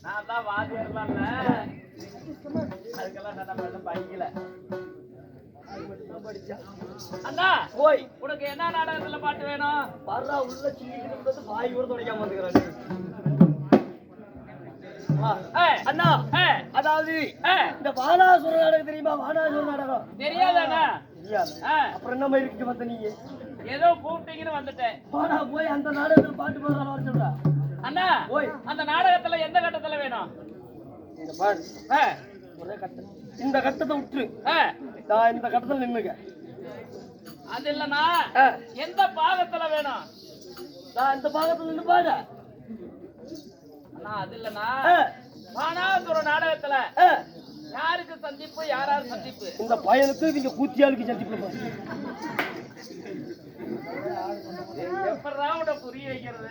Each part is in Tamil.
நான் தான் வாதியர்லாம் அதுக்கெல்லாம் சட்டம் படிக்கல. அண்ணா போய் உனக்கு என்ன நாடகத்துல பாட்டு வேணும்? வர்றா உள்ள சின்ன வாய் கூட துடைக்காம வந்துக்கிறான். அண்ணா அதாவது இந்த வானாசுர நாடகம் தெரியுமா? வானாசுர நாடகம் தெரியாதாண்ணா? தெரியாது. அப்புறம் என்ன மாதிரி இருக்கு வந்த நீங்க? ஏதோ கூப்பிட்டீங்கன்னு வந்துட்டேன். போனா போய் அந்த நாடகத்துல பாட்டு போடுற வர சொல்றா. அண்ணா போய் அந்த நாடகத்துல எந்த கட்டத்துல வேணும்? இந்த பாட்டு ஒரே கட்டம். இந்த கட்டத்தை விட்டுரு. நான் இந்த கட்டத்துல நின்னுங்க. அது இல்லண்ணா எந்த பாகத்துல வேணும்? நான் இந்த பாகத்துல நின்று பாடு. அண்ணா அது இல்லண்ணா வானாசுர நாடகத்துல யாருக்கு சந்திப்பு யாராரு சந்திப்பு? இந்த பையனுக்கு இவங்க கூத்தியாளுக்கு சந்திப்பு. எப்படா உன்னை புரிய வைக்கிறது?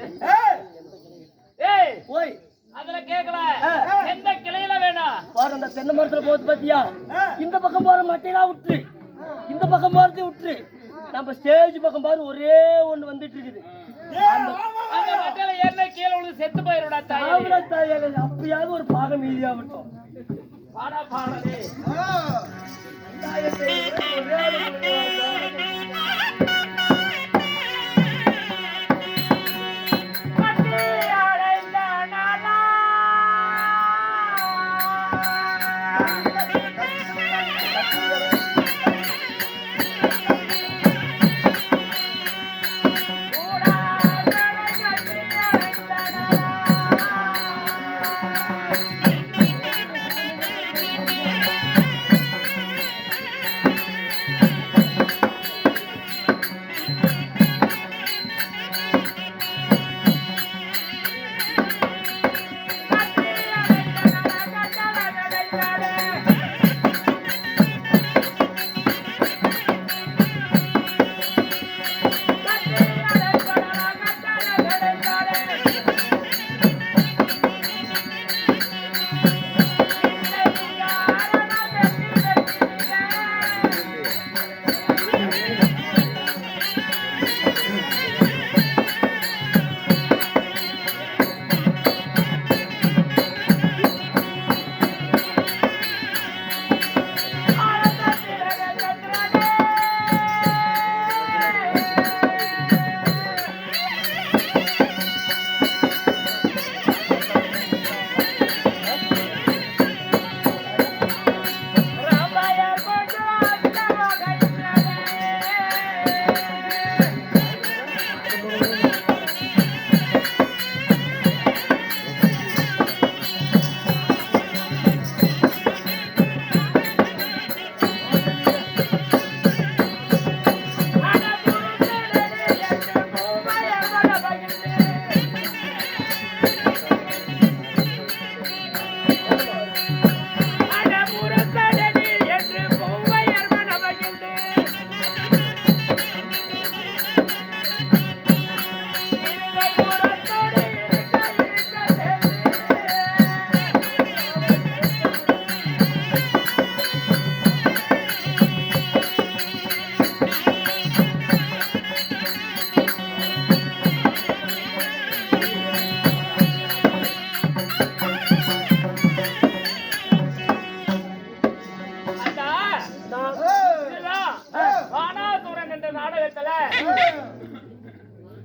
ஏய் போய் அதுல கேக்கல எந்த கிளையில வேணும்? பாரு அந்த தென்னை மரத்துல போகுது பாத்தியா? இந்த பக்கம் போற மட்டையெல்லாம் விட்டுரு, இந்த பக்கம் போறதை விட்டுரு. நம்ம ஸ்டேஜ் பக்கம் பாரு ஒரே ஒண்ணு வந்துட்டு இருக்குது. அந்த மட்டையில ஏறினா கீழே விழுந்து செத்து போயிருடா தாயே. அப்பயாவது ஒரு பாகம் மீதியா விட்டோம். பாடா பாடலே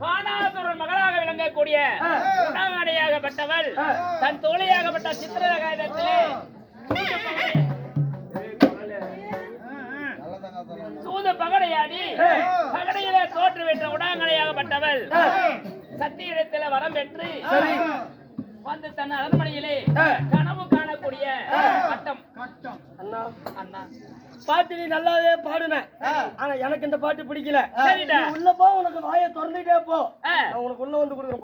வானாசுரன் மகளாக விளங்கக்கூடிய உணவடையாகப்பட்டவள் தன் தோழியாகப்பட்ட சித்திரகாயத்திலே சூது பகடையாடி பகடையில தோற்றுவிட்ட உடாங்கடையாகப்பட்டவள் சத்தியிடத்தில் வரம் பெற்று வந்து தன் அரண்மனையிலே கனவு காணக்கூடிய கட்டம். அண்ணா அண்ணா பாட்டு நீ நல்லாவே பாடுன, ஆனா எனக்கு இந்த பாட்டு பிடிக்கல. உள்ள போ, உனக்கு வாயை திறந்துட்டே போ, உனக்கு உள்ள வந்து கொடுக்குறேன்.